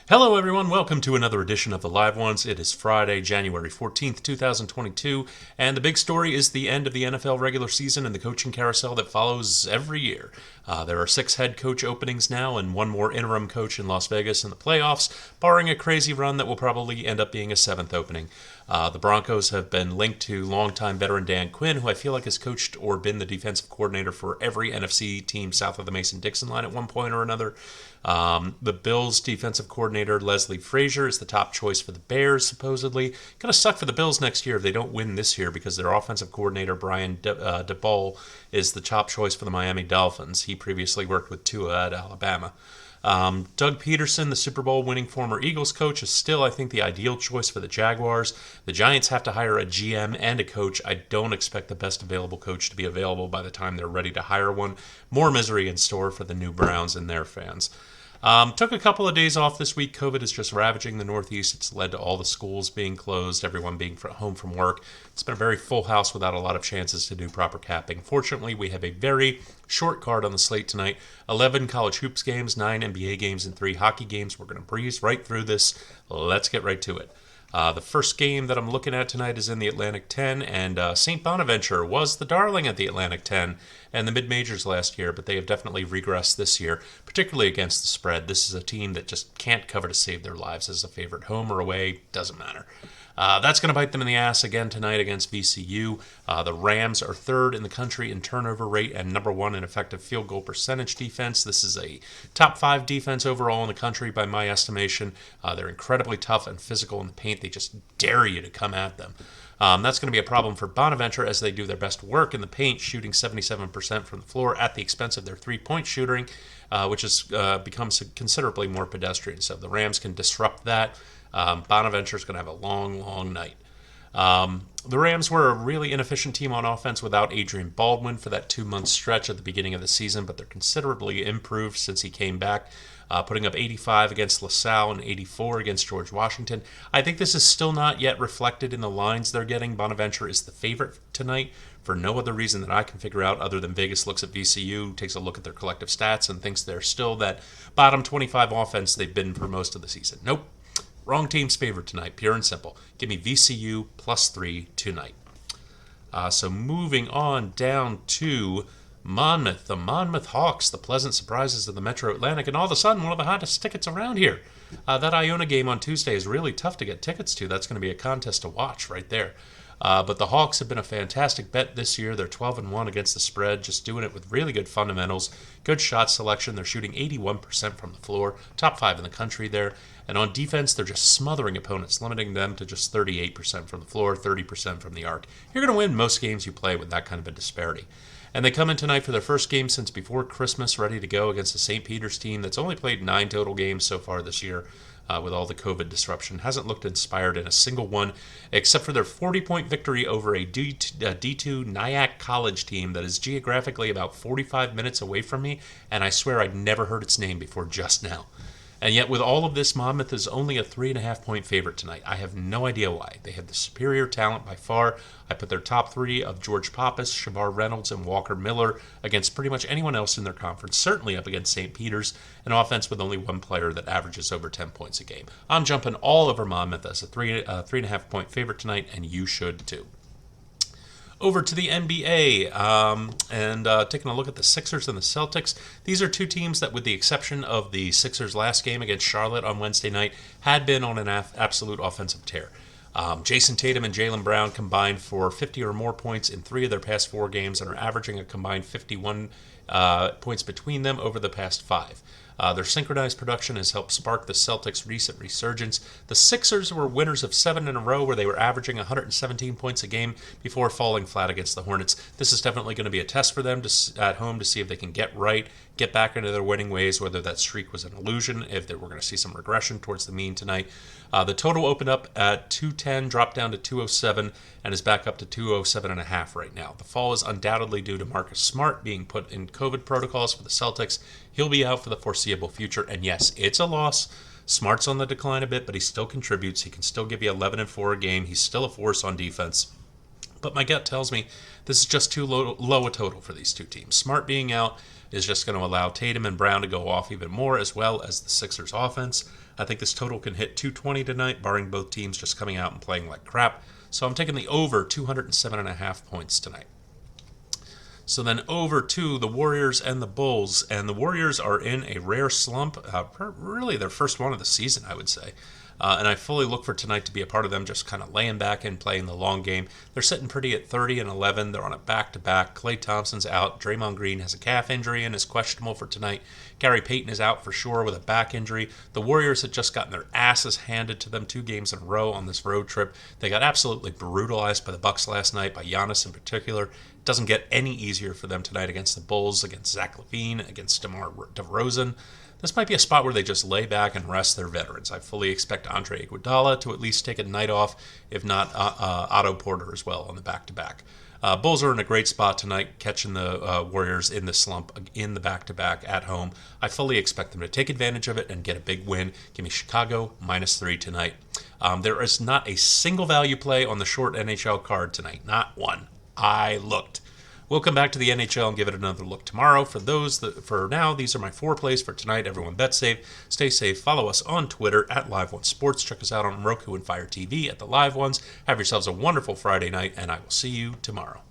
Hello, everyone. Welcome to another edition of the Live Ones. It is Friday, January 14th, 2022, and the big story is the end of the NFL regular season and the coaching carousel that follows every year. There are 6 head coach openings now and 1 more interim coach in Las Vegas in the playoffs, barring a crazy run that will probably end up being a 7th opening. The Broncos have been linked to longtime veteran Dan Quinn, who I feel like has coached or been the defensive coordinator for every NFC team south of the Mason-Dixon line at one point or another. The Bills' defensive coordinator, Leslie Frazier, is the top choice for the Bears, supposedly. Going to suck for the Bills next year if they don't win this year because their offensive coordinator, Brian DeBoll, is the top choice for the Miami Dolphins. He previously worked with Tua at Alabama. Doug Peterson, the Super Bowl winning former Eagles coach, is still, I think, the ideal choice for the Jaguars. The Giants have to hire a GM and a coach. I don't expect the best available coach to be available by the time they're ready to hire one. More misery in store for the new Browns and their fans. Took a couple of days off this week. COVID is just ravaging the Northeast. It's led to all the schools being closed, everyone being home from work. It's been a very full house without a lot of chances to do proper capping. Fortunately, we have a very short card on the slate tonight. 11 college hoops games, 9 NBA games, and 3 hockey games. We're going to breeze right through this. Let's get right to it. The first game that I'm looking at tonight is in the Atlantic 10, and St. Bonaventure was the darling at the Atlantic 10 and the mid-majors last year, but they have definitely regressed this year, particularly against the spread. This is a team that just can't cover to save their lives as a favorite. Home or away, doesn't matter. That's going to bite them in the ass again tonight against VCU. The Rams are 3rd in the country in turnover rate and number 1 in effective field goal percentage defense. This is a top 5 defense overall in the country by my estimation. They're incredibly tough and physical in the paint. They just dare you to come at them. That's going to be a problem for Bonaventure as they do their best work in the paint, shooting 77% from the floor at the expense of their three-point shooting, which has become considerably more pedestrian. So if the Rams can disrupt that, Bonaventure is going to have a long, long night. The Rams were a really inefficient team on offense without Adrian Baldwin for that 2-month stretch at the beginning of the season, but they're considerably improved since he came back, putting up 85 against LaSalle and 84 against George Washington. I think this is still not yet reflected in the lines they're getting. Bonaventure is the favorite tonight for no other reason that I can figure out other than Vegas looks at VCU, takes a look at their collective stats, and thinks they're still that bottom 25 offense they've been for most of the season. Nope. Wrong team's favorite tonight, pure and simple. Give me VCU +3 tonight. So moving on down to Monmouth, the Monmouth Hawks, the pleasant surprises of the Metro Atlantic, and all of a sudden one of the hottest tickets around here. That Iona game on Tuesday is really tough to get tickets to. That's going to be a contest to watch right there. But the Hawks have been a fantastic bet this year. They're 12-1 against the spread, just doing it with really good fundamentals, good shot selection. They're shooting 81% from the floor, top 5 in the country there. And on defense, they're just smothering opponents, limiting them to just 38% from the floor, 30% from the arc. You're going to win most games you play with that kind of a disparity. And they come in tonight for their first game since before Christmas, ready to go against the St. Peter's team that's only played 9 total games so far this year. With all the COVID disruption, hasn't looked inspired in a single one, except for their 40-point victory over a D2 Nyack College team that is geographically about 45 minutes away from me, and I swear I'd never heard its name before just now. And yet, with all of this, Monmouth is only a 3.5-point favorite tonight. I have no idea why. They have the superior talent by far. I put their top 3 of George Pappas, Shavar Reynolds, and Walker Miller against pretty much anyone else in their conference, certainly up against St. Peter's, an offense with only one player that averages over 10 points a game. I'm jumping all over Monmouth as a 3.5-point favorite tonight, and you should too. Over to the NBA, and taking a look at the Sixers and the Celtics. These are 2 teams that, with the exception of the Sixers' last game against Charlotte on Wednesday night, had been on an absolute offensive tear. Jason Tatum and Jaylen Brown combined for 50 or more points in 3 of their past 4 games and are averaging a combined 51 points between them over the past 5. Their synchronized production has helped spark the Celtics' recent resurgence. The Sixers were winners of 7 in a row where they were averaging 117 points a game before falling flat against the Hornets. This is definitely going to be a test for them at home to see if they can get back into their winning ways, whether that streak was an illusion, if we're going to see some regression towards the mean tonight. The total opened up at 210, dropped down to 207, and is back up to 207.5 right now. The fall is undoubtedly due to Marcus Smart being put in COVID protocols for the Celtics. He'll be out for the foreseeable future, and yes, it's a loss. Smart's on the decline a bit, but he still contributes. He can still give you 11 and 4 a game. He's still a force on defense. But my gut tells me this is just too low a total for these 2 teams. Smart being out is just going to allow Tatum and Brown to go off even more, as well as the Sixers offense. I think this total can hit 220 tonight, barring both teams just coming out and playing like crap. So I'm taking the over 207.5 points tonight. So then over to the Warriors and the Bulls. And the Warriors are in a rare slump, really their first one of the season, I would say. And I fully look for tonight to be a part of them, just kind of laying back and playing the long game. They're sitting pretty at 30-11. They're on a back-to-back. Klay Thompson's out. Draymond Green has a calf injury and is questionable for tonight. Gary Payton is out for sure with a back injury. The Warriors had just gotten their asses handed to them 2 games in a row on this road trip. They got absolutely brutalized by the Bucks last night, by Giannis in particular. It doesn't get any easier for them tonight against the Bulls, against Zach LaVine, against DeMar DeRozan. This might be a spot where they just lay back and rest their veterans. I fully expect Andre Iguodala to at least take a night off, if not Otto Porter as well on the back-to-back. Bulls are in a great spot tonight, catching the Warriors in the slump in the back-to-back at home. I fully expect them to take advantage of it and get a big win. Give me Chicago -3 tonight. There is not a single value play on the short NHL card tonight. Not one. I looked. We'll come back to the NHL and give it another look tomorrow. For now, these are my 4 plays for tonight. Everyone bet safe, stay safe. Follow us on Twitter at Live One Sports. Check us out on Roku and Fire TV at the Live Ones. Have yourselves a wonderful Friday night, and I will see you tomorrow.